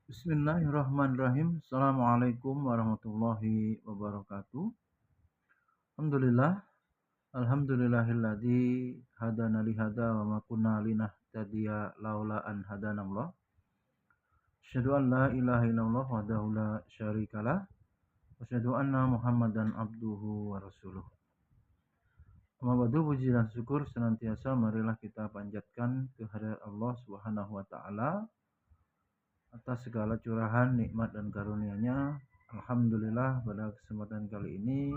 Bismillahirrahmanirrahim. Assalamualaikum warahmatullahi wabarakatuh. Alhamdulillah, alhamdulillahilladzi hadana li hada wa ma kunna linahtadiya laula an hadanallah. Asyhadu an la ilaha illallah wahdahu la syarikalah wa asyhadu anna Muhammadan abduhu wa rasuluh. Amma ba'du, puji dan syukur senantiasa marilah kita panjatkan kehadirat Allah Subhanahu wa taala atas segala curahan nikmat dan karunia-Nya. Alhamdulillah, pada kesempatan kali ini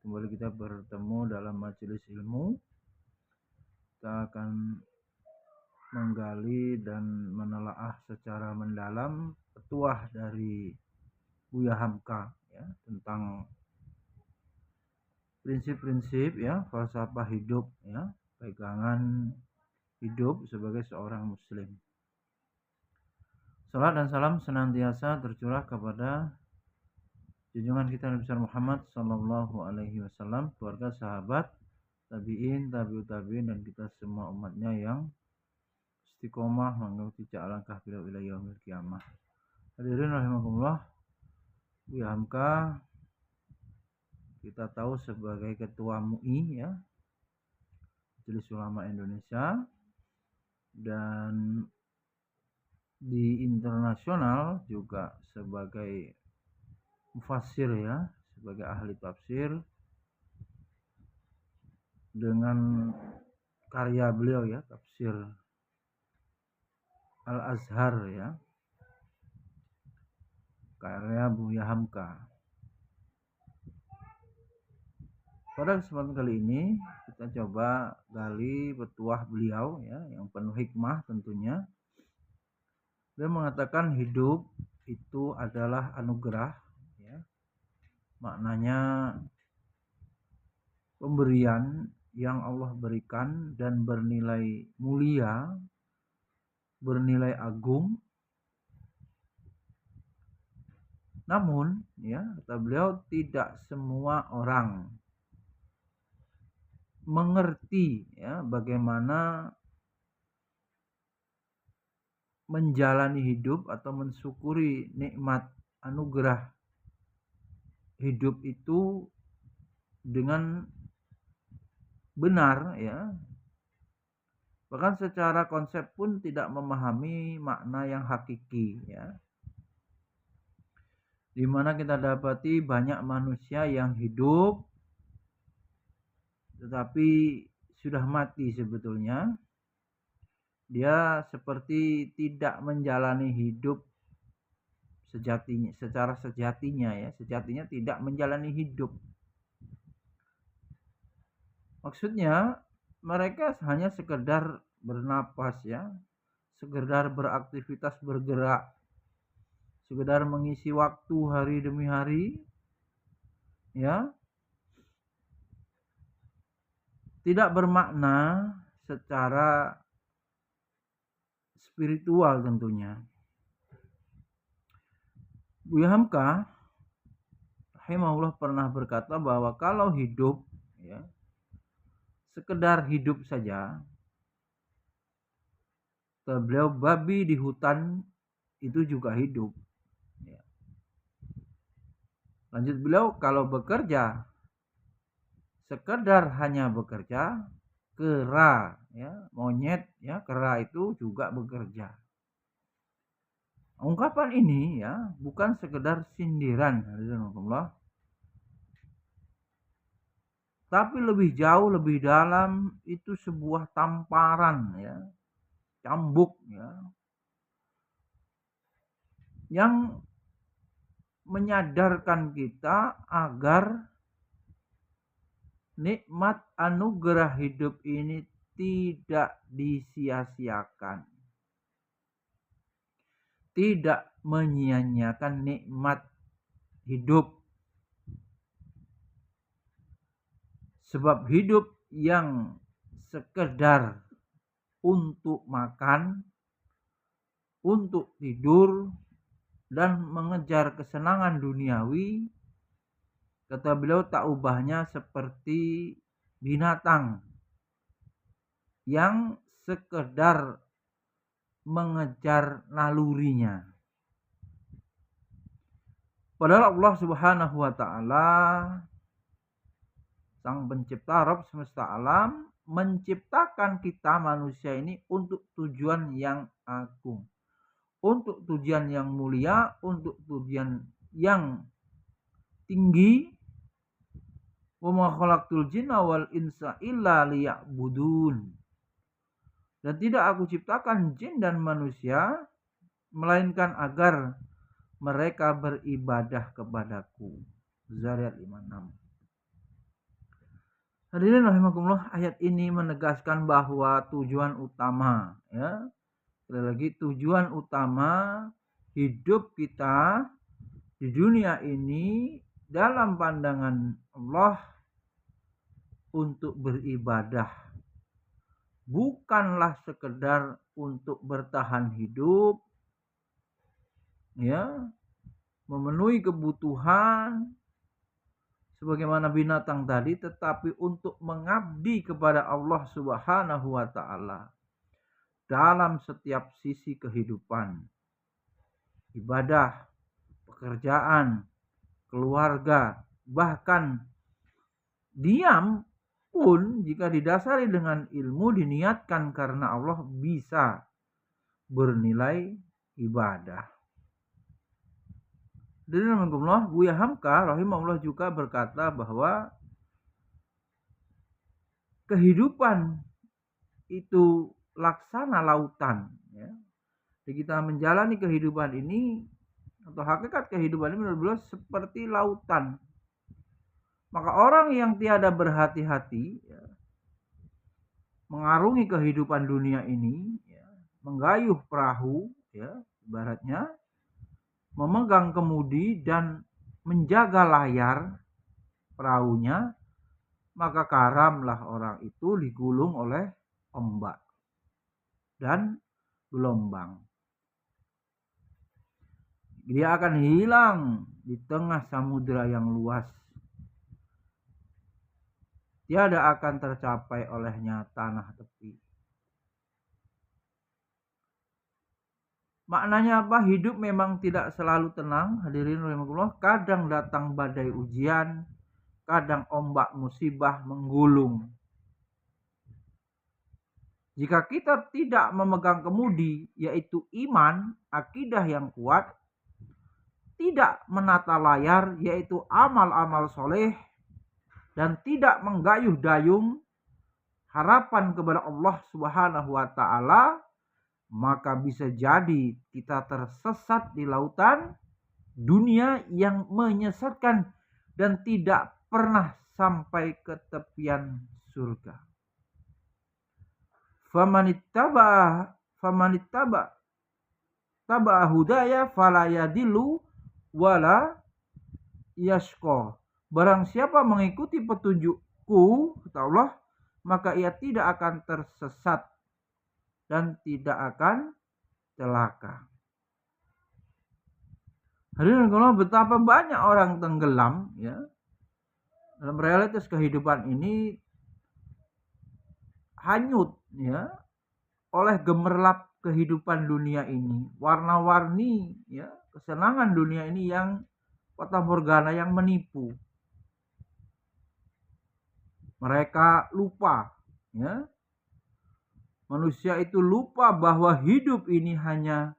kembali kita bertemu dalam majelis ilmu. Kita akan menggali dan menelaah secara mendalam petuah dari Buya Hamka ya, tentang prinsip-prinsip ya, falsafah hidup ya, pegangan hidup sebagai seorang muslim. Salat dan salam senantiasa tercurah kepada junjungan kita Nabi besar Muhammad sallallahu alaihi wasallam, keluarga, sahabat, tabi'in, tabi'ut tabi'in, dan kita semua umatnya yang istiqomah mengikuti jejak langkah beliau ila yaumil qiyamah. Hadirin rahimakumullah, Buya Hamka kita tahu sebagai ketua MUI ya, Majelis Ulama Indonesia, dan di internasional juga sebagai mufassir ya, sebagai ahli tafsir, dengan karya beliau ya, tafsir Al-Azhar ya, karya Buya Hamka. Pada kesempatan kali ini kita coba gali petuah beliau ya, yang penuh hikmah tentunya. Dia mengatakan hidup itu adalah anugerah ya. Maknanya pemberian yang Allah berikan dan bernilai mulia, bernilai agung. Namun ya, kata beliau, tidak semua orang mengerti ya bagaimana menjalani hidup atau mensyukuri nikmat anugerah hidup itu dengan benar ya. Bahkan secara konsep pun tidak memahami makna yang hakiki ya. Di mana kita dapati banyak manusia yang hidup tetapi sudah mati sebetulnya. Dia seperti tidak menjalani hidup sejatinya, secara sejatinya ya, sejatinya tidak menjalani hidup. Maksudnya mereka hanya sekedar bernapas ya, sekedar beraktivitas, bergerak, sekedar mengisi waktu hari demi hari ya, tidak bermakna secara spiritual tentunya. Buya Hamka rahimahullah pernah berkata bahwa kalau hidup ya, sekedar hidup saja, beliau, babi di hutan itu juga hidup ya. Lanjut beliau, kalau bekerja sekedar hanya bekerja, kera ya, monyet ya, kera itu juga bekerja. Ungkapan ini ya bukan sekedar sindiran, tapi lebih jauh, lebih dalam, itu sebuah tamparan ya, cambuk ya, yang menyadarkan kita agar nikmat anugerah hidup ini tidak disia-siakan, tidak menyia-nyiakan nikmat hidup. Sebab hidup yang sekedar untuk makan, untuk tidur, dan mengejar kesenangan duniawi, kata beliau, tak ubahnya seperti binatang yang sekedar mengejar nalurinya. Padahal Allah Subhanahu wa taala, Sang Pencipta Rabb semesta alam, menciptakan kita manusia ini untuk tujuan yang agung, untuk tujuan yang mulia, untuk tujuan yang tinggi. Wa ma khalaqtul jinna wal insa illa liya'budun. Dan tidak aku ciptakan jin dan manusia melainkan agar mereka beribadah kepadaku. Zariyat 56. Hadirin rahimakumullah, ayat ini menegaskan bahwa tujuan utama, ya, sekali lagi, tujuan utama hidup kita di dunia ini dalam pandangan Allah untuk beribadah, bukanlah sekedar untuk bertahan hidup, ya, memenuhi kebutuhan sebagaimana binatang tadi, tetapi untuk mengabdi kepada Allah Subhanahu wa taala dalam setiap sisi kehidupan, ibadah, pekerjaan, keluarga, bahkan diam pun jika didasari dengan ilmu diniatkan karena Allah bisa bernilai ibadah. Dan alhamdulillah, Buya Hamka rahimahullah juga berkata bahwa kehidupan itu laksana lautan, ya. Jadi kita menjalani kehidupan ini, atau hakikat kehidupan ini menurut beliau seperti lautan. Maka orang yang tiada berhati-hati, ya, mengarungi kehidupan dunia ini, ya, menggayuh perahu, ya, ibaratnya memegang kemudi dan menjaga layar perahunya, maka karamlah orang itu digulung oleh ombak dan gelombang. Dia akan hilang di tengah samudera yang luas. Tiada akan tercapai olehnya tanah tepi. Maknanya apa? Hidup memang tidak selalu tenang, hadirin rahimakumullah. Kadang datang badai ujian, kadang ombak musibah menggulung. Jika kita tidak memegang kemudi, yaitu iman, akidah yang kuat, tidak menata layar, yaitu amal-amal soleh, dan tidak menggayuh dayung harapan kepada Allah Subhanahu wa taala, maka bisa jadi kita tersesat di lautan dunia yang menyesatkan dan tidak pernah sampai ke tepian surga. Famanittaba hudaya fala yadillu wala yashqa. Barang siapa mengikuti petunjukku, kata Allah, maka ia tidak akan tersesat dan tidak akan celaka. Hadirin Allah, betapa banyak orang tenggelam, ya, dalam realitas kehidupan ini, hanyut, ya, oleh gemerlap kehidupan dunia ini, warna-warni, ya, kesenangan dunia ini yang fata morgana, yang menipu. Mereka lupa, ya, manusia itu lupa bahwa hidup ini hanya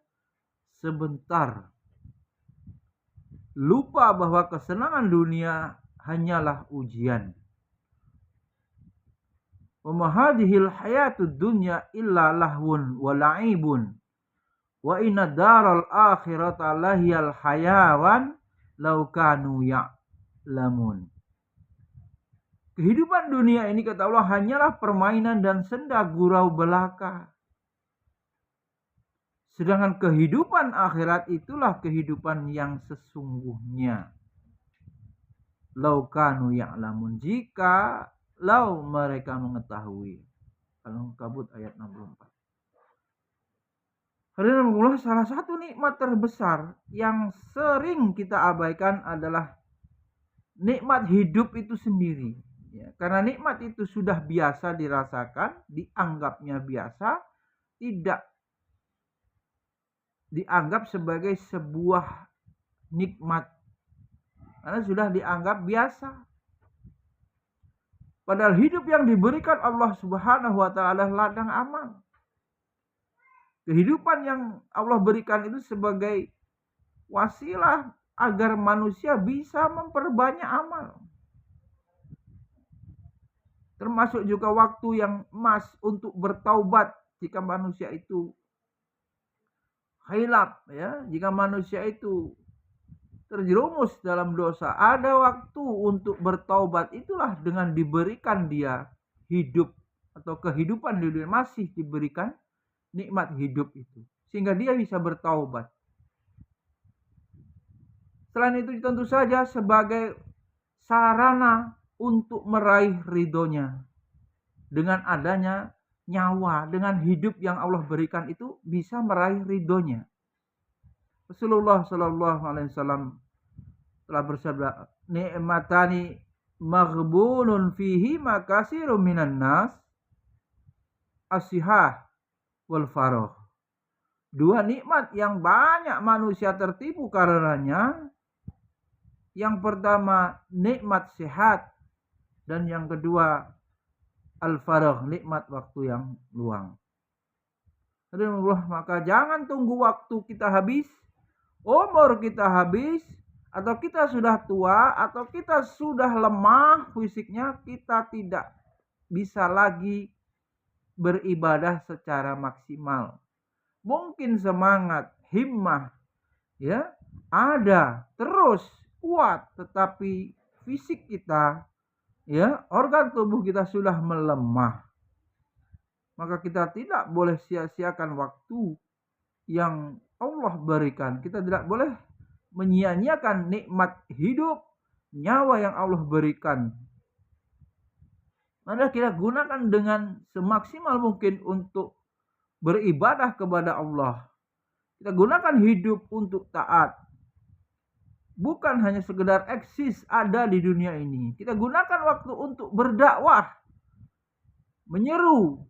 sebentar. Lupa bahwa kesenangan dunia hanyalah ujian. Wa ma hadhil hayatud dunya illa lahwun wa la'ibun. Wa inna daral akhirata lahiyal hayawan law kanu ya'lamun. Kehidupan dunia ini, kata Allah, hanyalah permainan dan senda gurau belaka. Sedangkan kehidupan akhirat itulah kehidupan yang sesungguhnya. Lau kanu ya'lamun, jika lau mereka mengetahui. Al-Ankabut ayat 64. Alhamdulillah, salah satu nikmat terbesar yang sering kita abaikan adalah nikmat hidup itu sendiri. Ya, karena nikmat itu sudah biasa dirasakan, dianggapnya biasa, tidak dianggap sebagai sebuah nikmat karena sudah dianggap biasa. Padahal hidup yang diberikan Allah Subhanahu wa taala adalah ladang amal. Kehidupan yang Allah berikan itu sebagai wasilah agar manusia bisa memperbanyak amal. Termasuk juga waktu yang emas untuk bertaubat jika manusia itu khilaf, ya, jika manusia itu terjerumus dalam dosa, ada waktu untuk bertaubat. Itulah dengan diberikan dia hidup atau kehidupan di dunia, masih diberikan nikmat hidup itu, sehingga dia bisa bertaubat. Selain itu tentu saja sebagai sarana untuk meraih ridhonya. Dengan adanya nyawa, dengan hidup yang Allah berikan itu bisa meraih ridhonya. Rasulullah Shallallahu Alaihi Wasallam telah bersabda, nikmatani maghbunun fihi makasirum minan nas, as-sihah wal faragh. Dua nikmat yang banyak manusia tertipu karenanya. Yang pertama nikmat sehat, dan yang kedua al-faragh, nikmat waktu yang luang. Maka jangan tunggu waktu kita habis, umur kita habis, atau kita sudah tua, atau kita sudah lemah fisiknya, kita tidak bisa lagi beribadah secara maksimal. Mungkin semangat, himmah, ya, ada terus kuat, tetapi fisik kita, ya, organ tubuh kita sudah melemah. Maka kita tidak boleh sia-siakan waktu yang Allah berikan. Kita tidak boleh menyia-nyiakan nikmat hidup, nyawa yang Allah berikan. Maka kita gunakan dengan semaksimal mungkin untuk beribadah kepada Allah. Kita gunakan hidup untuk taat. Bukan hanya sekedar eksis ada di dunia ini. Kita gunakan waktu untuk berdakwah, menyeru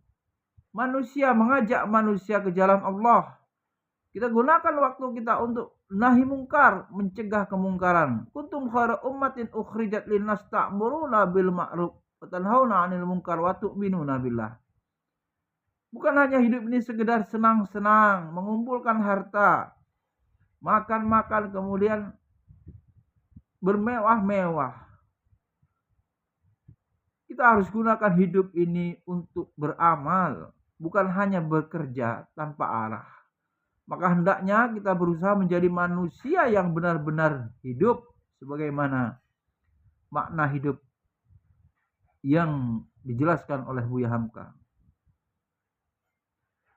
manusia, mengajak manusia ke jalan Allah. Kita gunakan waktu kita untuk nahi mungkar, mencegah kemungkaran. Kuntum khairu ummatin ukhrijat linnas ta'muruna bil ma'ruf wa tanhauna 'anil munkar wa tu'minuna billah. Bukan hanya hidup ini sekedar senang-senang, mengumpulkan harta, makan-makan, kemudian bermewah-mewah. Kita harus gunakan hidup ini untuk beramal, bukan hanya bekerja tanpa arah. Maka hendaknya kita berusaha menjadi manusia yang benar-benar hidup sebagaimana makna hidup yang dijelaskan oleh Buya Hamka.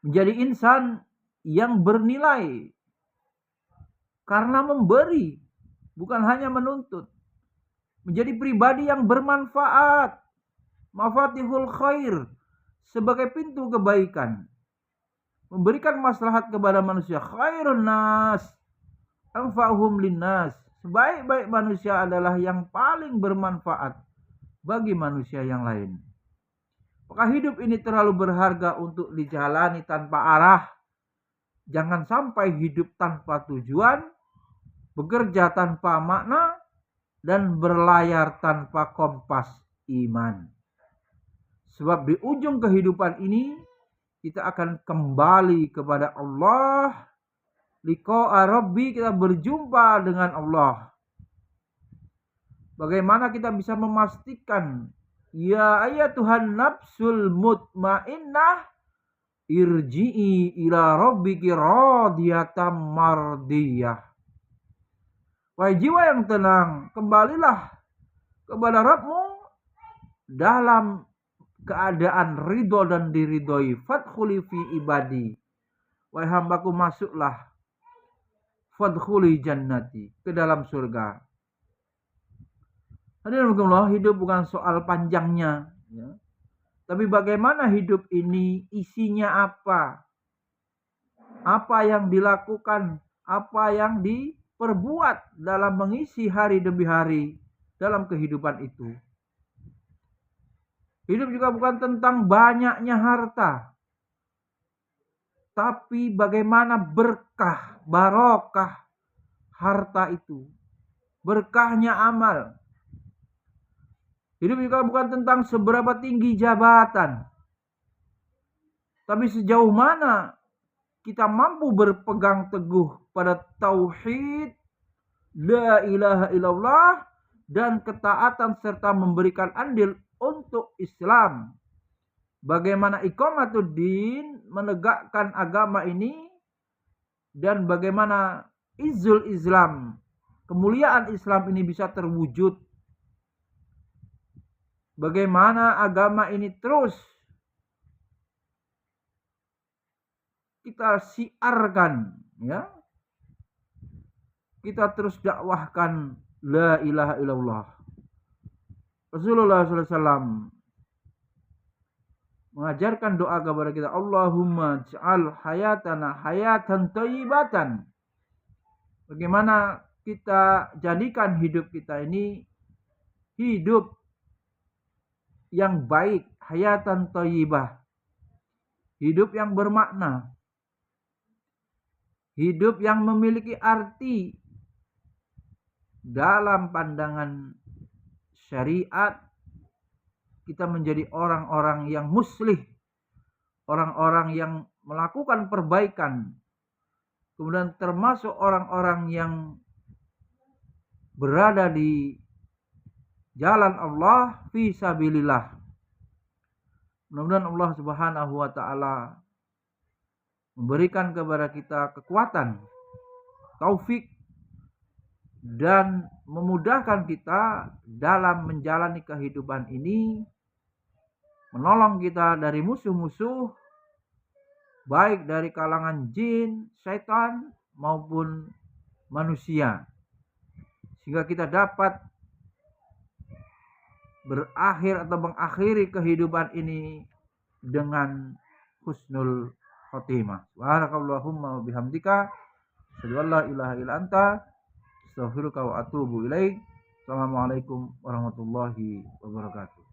Menjadi insan yang bernilai karena memberi, bukan hanya menuntut. Menjadi pribadi yang bermanfaat, mafatihul khair, sebagai pintu kebaikan. Memberikan maslahat kepada manusia. Khairun nas anfa'uhum linnas. Sebaik-baik manusia adalah yang paling bermanfaat bagi manusia yang lain. Maka hidup ini terlalu berharga untuk dijalani tanpa arah. Jangan sampai hidup tanpa tujuan, bekerja tanpa makna, dan berlayar tanpa kompas iman. Sebab di ujung kehidupan ini kita akan kembali kepada Allah. Liqa'a Rabbi, kita berjumpa dengan Allah. Bagaimana kita bisa memastikan, ya ayyatuhan nafsul mutmainnah irji'i ila rabbiki radiyatan mardiyah. Wahai jiwa yang tenang, kembalilah kepada Rabbmu dalam keadaan ridho dan diridhoi. Fadkhuli fi ibadi, wahai hambaku, masuklah, fadkhuli jannati, ke dalam surga. Hadirin Allah, hidup bukan soal panjangnya, ya, tapi bagaimana hidup ini, isinya apa yang dilakukan, apa yang diperbuat dalam mengisi hari demi hari dalam kehidupan itu. Hidup juga bukan tentang banyaknya harta, tapi bagaimana berkah, barokah harta itu. berkahnya amal. Hidup juga bukan tentang seberapa tinggi jabatan, tapi sejauh mana kita mampu berpegang teguh pada tauhid, la ilaha illallah, dan ketaatan serta memberikan andil untuk Islam. Bagaimana iqamatuddin, menegakkan agama ini, dan bagaimana izzul Islam, kemuliaan Islam ini bisa terwujud. Bagaimana agama ini terus kita siarkan, ya. Kita terus dakwahkan la ilaha illallah. Rasulullah SAW mengajarkan doa kepada kita, Allahumma ja'al hayatana hayatan thayyibatan. Bagaimana kita jadikan hidup kita ini hidup yang baik, hayatan thayyibah. Hidup yang bermakna. Hidup yang memiliki arti dalam pandangan syariat. Kita menjadi orang-orang yang muslih, orang-orang yang melakukan perbaikan, kemudian termasuk orang-orang yang berada di jalan Allah fi sabilillah. Mudah-mudahan Allah Subhanahu wa taala memberikan kepada kita kekuatan, taufik, dan memudahkan kita dalam menjalani kehidupan ini, menolong kita dari musuh-musuh, baik dari kalangan jin, setan, maupun manusia, sehingga kita dapat berakhir atau mengakhiri kehidupan ini dengan husnul khotimah. Subhanakallahumma wa bihamdika, asyhadu an la ilaha illa anta, astaghfiruka wa atubu ilaik. Assalamualaikum warahmatullahi wabarakatuh.